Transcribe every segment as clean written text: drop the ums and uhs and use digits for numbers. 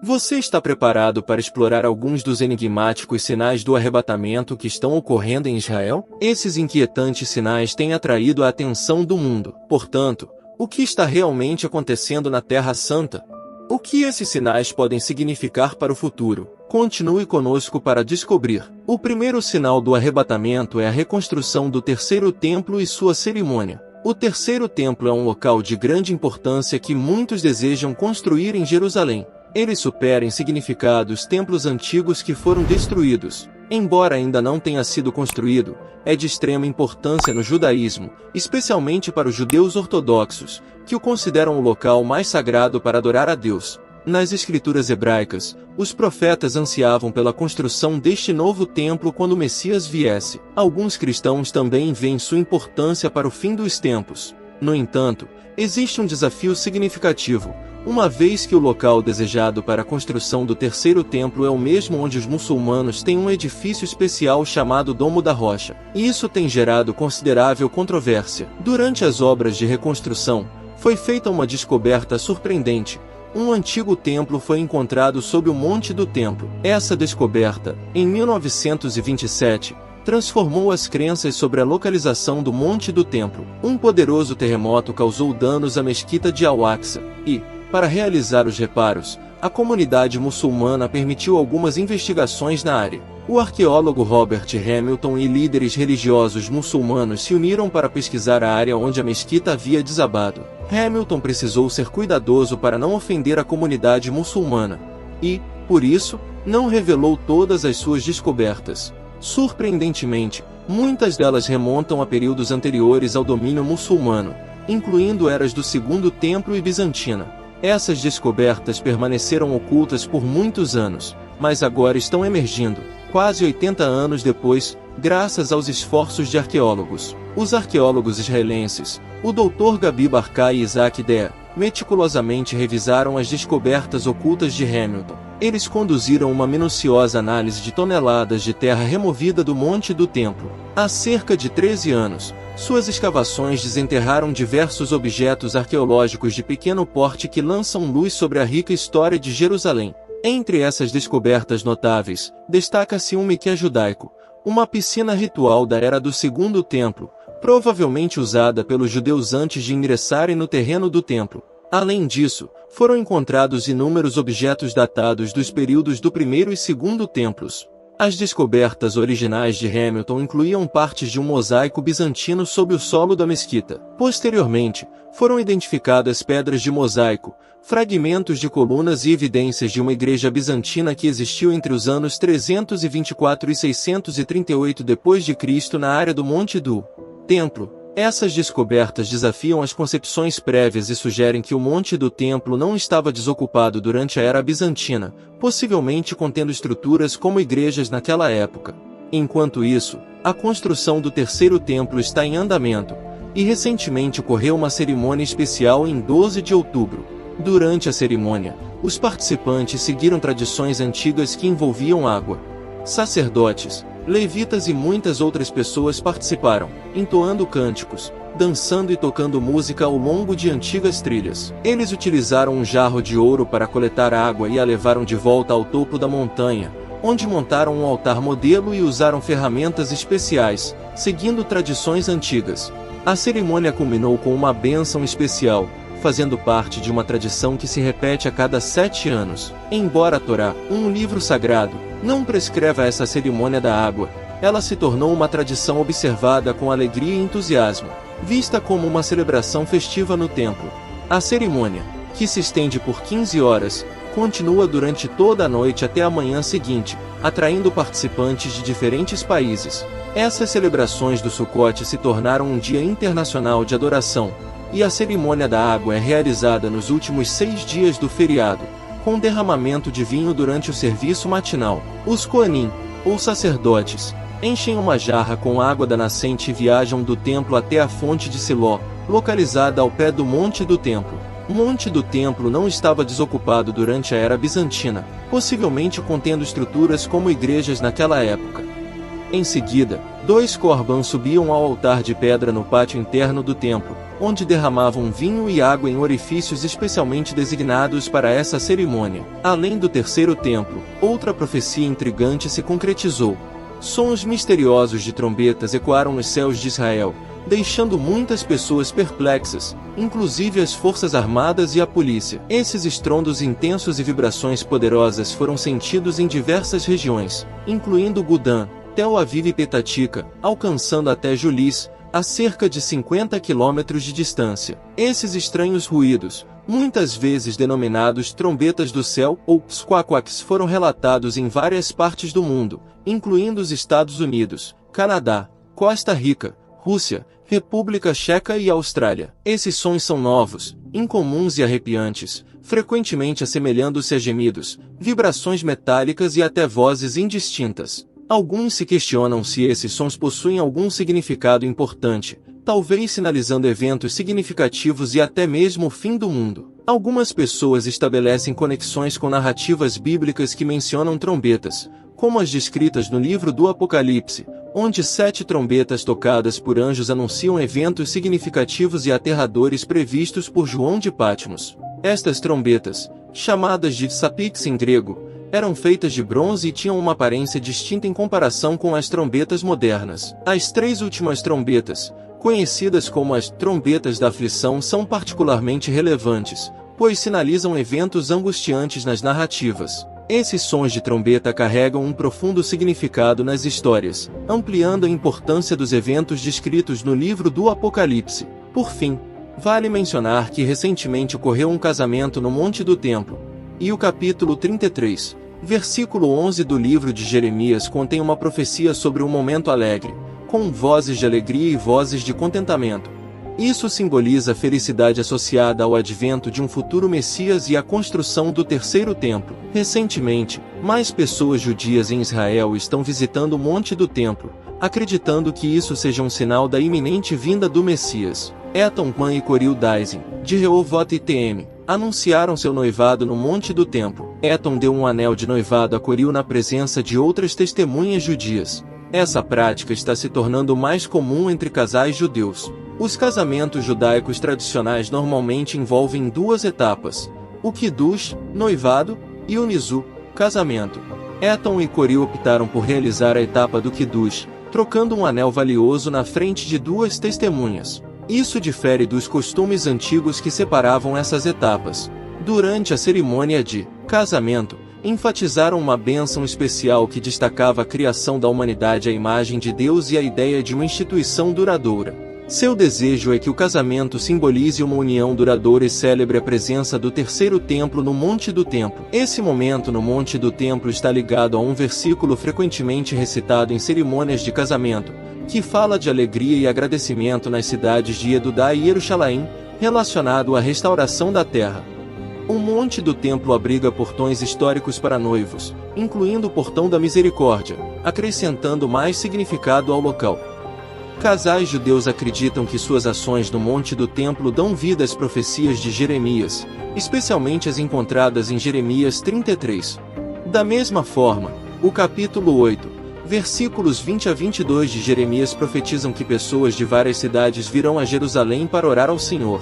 Você está preparado para explorar alguns dos enigmáticos sinais do arrebatamento que estão ocorrendo em Israel? Esses inquietantes sinais têm atraído a atenção do mundo. Portanto, o que está realmente acontecendo na Terra Santa? O que esses sinais podem significar para o futuro? Continue conosco para descobrir. O primeiro sinal do arrebatamento é a reconstrução do terceiro templo e sua cerimônia. O terceiro templo é um local de grande importância que muitos desejam construir em Jerusalém. Ele supera em significado os templos antigos que foram destruídos. Embora ainda não tenha sido construído, é de extrema importância no judaísmo, especialmente para os judeus ortodoxos, que o consideram o local mais sagrado para adorar a Deus. Nas escrituras hebraicas, os profetas ansiavam pela construção deste novo templo quando o Messias viesse. Alguns cristãos também veem sua importância para o fim dos tempos. No entanto, existe um desafio significativo, uma vez que o local desejado para a construção do terceiro templo é o mesmo onde os muçulmanos têm um edifício especial chamado Domo da Rocha. E isso tem gerado considerável controvérsia. Durante as obras de reconstrução, foi feita uma descoberta surpreendente. Um antigo templo foi encontrado sob o Monte do Templo. Essa descoberta, em 1927, transformou as crenças sobre a localização do Monte do Templo. Um poderoso terremoto causou danos à mesquita de Al-Aqsa, e, para realizar os reparos, a comunidade muçulmana permitiu algumas investigações na área. O arqueólogo Robert Hamilton e líderes religiosos muçulmanos se uniram para pesquisar a área onde a mesquita havia desabado. Hamilton precisou ser cuidadoso para não ofender a comunidade muçulmana, e, por isso, não revelou todas as suas descobertas. Surpreendentemente, muitas delas remontam a períodos anteriores ao domínio muçulmano, incluindo eras do Segundo Templo e Bizantina. Essas descobertas permaneceram ocultas por muitos anos, mas agora estão emergindo, quase 80 anos depois, graças aos esforços de arqueólogos. Os arqueólogos israelenses, o Dr. Gabi Barkay e Isaac Dea, meticulosamente revisaram as descobertas ocultas de Hamilton. Eles conduziram uma minuciosa análise de toneladas de terra removida do Monte do Templo. Há cerca de 13 anos, suas escavações desenterraram diversos objetos arqueológicos de pequeno porte que lançam luz sobre a rica história de Jerusalém. Entre essas descobertas notáveis, destaca-se um miqué judaico, uma piscina ritual da era do Segundo Templo, provavelmente usada pelos judeus antes de ingressarem no terreno do templo. Além disso, foram encontrados inúmeros objetos datados dos períodos do Primeiro e Segundo Templos. As descobertas originais de Hamilton incluíam partes de um mosaico bizantino sob o solo da mesquita. Posteriormente, foram identificadas pedras de mosaico, fragmentos de colunas e evidências de uma igreja bizantina que existiu entre os anos 324 e 638 d.C. na área do Monte do Templo. Essas descobertas desafiam as concepções prévias e sugerem que o Monte do Templo não estava desocupado durante a era bizantina, possivelmente contendo estruturas como igrejas naquela época. Enquanto isso, a construção do terceiro templo está em andamento, e recentemente ocorreu uma cerimônia especial em 12 de outubro. Durante a cerimônia, os participantes seguiram tradições antigas que envolviam água. Sacerdotes, levitas e muitas outras pessoas participaram, entoando cânticos, dançando e tocando música ao longo de antigas trilhas. Eles utilizaram um jarro de ouro para coletar água e a levaram de volta ao topo da montanha, onde montaram um altar modelo e usaram ferramentas especiais, seguindo tradições antigas. A cerimônia culminou com uma bênção especial, fazendo parte de uma tradição que se repete a cada 7 anos. Embora a Torá, um livro sagrado, não prescreva essa cerimônia da água, ela se tornou uma tradição observada com alegria e entusiasmo, vista como uma celebração festiva no templo. A cerimônia, que se estende por 15 horas, continua durante toda a noite até a manhã seguinte, atraindo participantes de diferentes países. Essas celebrações do Sukkot se tornaram um dia internacional de adoração, e a cerimônia da água é realizada nos últimos 6 dias do feriado, com derramamento de vinho durante o serviço matinal. Os Koanim, ou sacerdotes, enchem uma jarra com água da nascente e viajam do templo até a fonte de Siló, localizada ao pé do Monte do Templo. O Monte do Templo não estava desocupado durante a era bizantina, possivelmente contendo estruturas como igrejas naquela época. Em seguida, 2 corbãs subiam ao altar de pedra no pátio interno do templo, onde derramavam vinho e água em orifícios especialmente designados para essa cerimônia. Além do terceiro templo, outra profecia intrigante se concretizou. Sons misteriosos de trombetas ecoaram nos céus de Israel, deixando muitas pessoas perplexas, inclusive as forças armadas e a polícia. Esses estrondos intensos e vibrações poderosas foram sentidos em diversas regiões, incluindo Gudã, Tel Aviv e Petatica, alcançando até Julis, a cerca de 50 quilômetros de distância. Esses estranhos ruídos, muitas vezes denominados trombetas do céu ou squawks, foram relatados em várias partes do mundo, incluindo os Estados Unidos, Canadá, Costa Rica, Rússia, República Checa e Austrália. Esses sons são novos, incomuns e arrepiantes, frequentemente assemelhando-se a gemidos, vibrações metálicas e até vozes indistintas. Alguns se questionam se esses sons possuem algum significado importante, talvez sinalizando eventos significativos e até mesmo o fim do mundo. Algumas pessoas estabelecem conexões com narrativas bíblicas que mencionam trombetas, como as descritas no livro do Apocalipse, onde 7 trombetas tocadas por anjos anunciam eventos significativos e aterradores previstos por João de Patmos. Estas trombetas, chamadas de sapix em grego, eram feitas de bronze e tinham uma aparência distinta em comparação com as trombetas modernas. As 3 últimas trombetas, conhecidas como as trombetas da aflição, são particularmente relevantes, pois sinalizam eventos angustiantes nas narrativas. Esses sons de trombeta carregam um profundo significado nas histórias, ampliando a importância dos eventos descritos no livro do Apocalipse. Por fim, vale mencionar que recentemente ocorreu um casamento no Monte do Templo, e o capítulo 33, versículo 11 do livro de Jeremias contém uma profecia sobre um momento alegre, com vozes de alegria e vozes de contentamento. Isso simboliza a felicidade associada ao advento de um futuro Messias e à construção do terceiro templo. Recentemente, mais pessoas judias em Israel estão visitando o Monte do Templo, acreditando que isso seja um sinal da iminente vinda do Messias. Eton Kwan e Coril Daisy, de Rehovot ITM, anunciaram seu noivado no Monte do Templo. Eton deu um anel de noivado a Coril na presença de outras testemunhas judias. Essa prática está se tornando mais comum entre casais judeus. Os casamentos judaicos tradicionais normalmente envolvem 2 etapas: o Kiddush, noivado, e o Nizu, casamento. Eton e Coril optaram por realizar a etapa do Kiddush, trocando um anel valioso na frente de 2 testemunhas. Isso difere dos costumes antigos que separavam essas etapas. Durante a cerimônia de casamento, enfatizaram uma bênção especial que destacava a criação da humanidade à imagem de Deus e a ideia de uma instituição duradoura. Seu desejo é que o casamento simbolize uma união duradoura e celebre a presença do terceiro templo no Monte do Templo. Esse momento no Monte do Templo está ligado a um versículo frequentemente recitado em cerimônias de casamento, que fala de alegria e agradecimento nas cidades de Edudá e Jerusalém, relacionado à restauração da terra. O Monte do Templo abriga portões históricos para noivos, incluindo o Portão da Misericórdia, acrescentando mais significado ao local. Casais judeus acreditam que suas ações no Monte do Templo dão vida às profecias de Jeremias, especialmente as encontradas em Jeremias 33. Da mesma forma, o capítulo 8, versículos 20 a 22 de Jeremias profetizam que pessoas de várias cidades virão a Jerusalém para orar ao Senhor.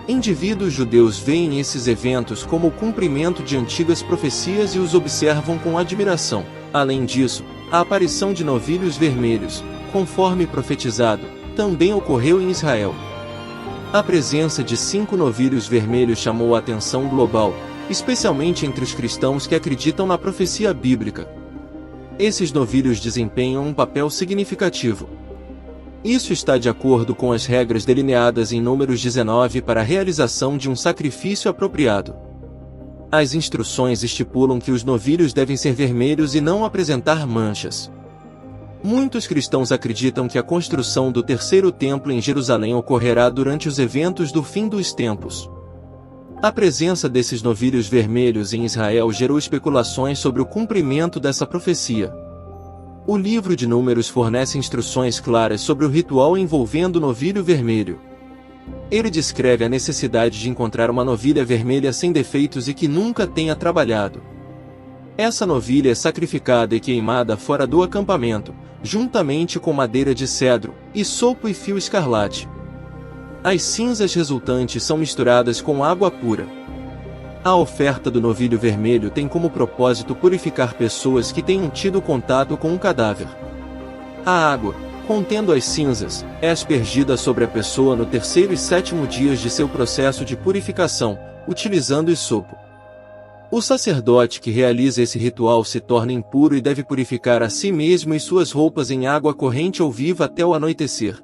Indivíduos judeus veem esses eventos como o cumprimento de antigas profecias e os observam com admiração. Além disso, a aparição de novilhos vermelhos, conforme profetizado, também ocorreu em Israel. A presença de 5 novilhos vermelhos chamou a atenção global, especialmente entre os cristãos que acreditam na profecia bíblica. Esses novilhos desempenham um papel significativo. Isso está de acordo com as regras delineadas em Números 19 para a realização de um sacrifício apropriado. As instruções estipulam que os novilhos devem ser vermelhos e não apresentar manchas. Muitos cristãos acreditam que a construção do terceiro templo em Jerusalém ocorrerá durante os eventos do fim dos tempos. A presença desses novilhos vermelhos em Israel gerou especulações sobre o cumprimento dessa profecia. O livro de Números fornece instruções claras sobre o ritual envolvendo o novilho vermelho. Ele descreve a necessidade de encontrar uma novilha vermelha sem defeitos e que nunca tenha trabalhado. Essa novilha é sacrificada e queimada fora do acampamento, juntamente com madeira de cedro, isopo e fio escarlate. As cinzas resultantes são misturadas com água pura. A oferta do novilho vermelho tem como propósito purificar pessoas que tenham tido contato com um cadáver. A água, contendo as cinzas, é aspergida sobre a pessoa no terceiro e sétimo dias de seu processo de purificação, utilizando isopo. O sacerdote que realiza esse ritual se torna impuro e deve purificar a si mesmo e suas roupas em água corrente ou viva até o anoitecer.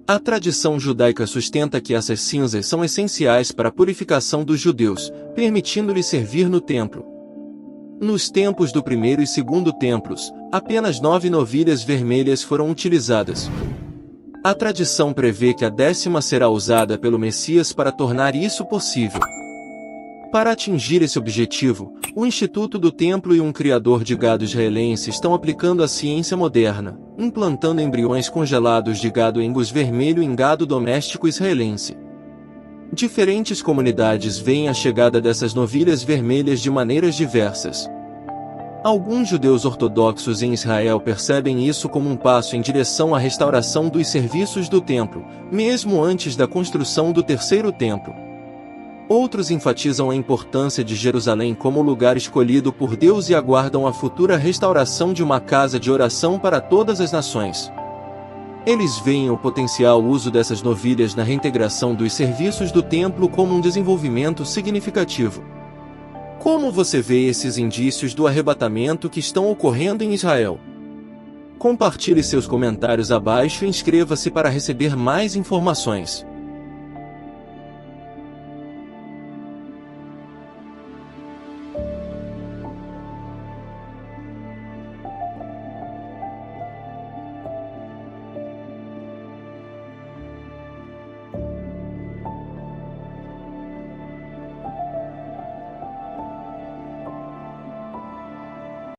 A tradição judaica sustenta que essas cinzas são essenciais para a purificação dos judeus, permitindo-lhes servir no templo. Nos tempos do primeiro e segundo templos, apenas 9 novilhas vermelhas foram utilizadas. A tradição prevê que a 10ª será usada pelo Messias para tornar isso possível. Para atingir esse objetivo, o Instituto do Templo e um criador de gado israelense estão aplicando a ciência moderna, implantando embriões congelados de gado Angus vermelho em gado doméstico israelense. Diferentes comunidades veem a chegada dessas novilhas vermelhas de maneiras diversas. Alguns judeus ortodoxos em Israel percebem isso como um passo em direção à restauração dos serviços do templo, mesmo antes da construção do terceiro templo. Outros enfatizam a importância de Jerusalém como lugar escolhido por Deus e aguardam a futura restauração de uma casa de oração para todas as nações. Eles veem o potencial uso dessas novilhas na reintegração dos serviços do templo como um desenvolvimento significativo. Como você vê esses indícios do arrebatamento que estão ocorrendo em Israel? Compartilhe seus comentários abaixo e inscreva-se para receber mais informações.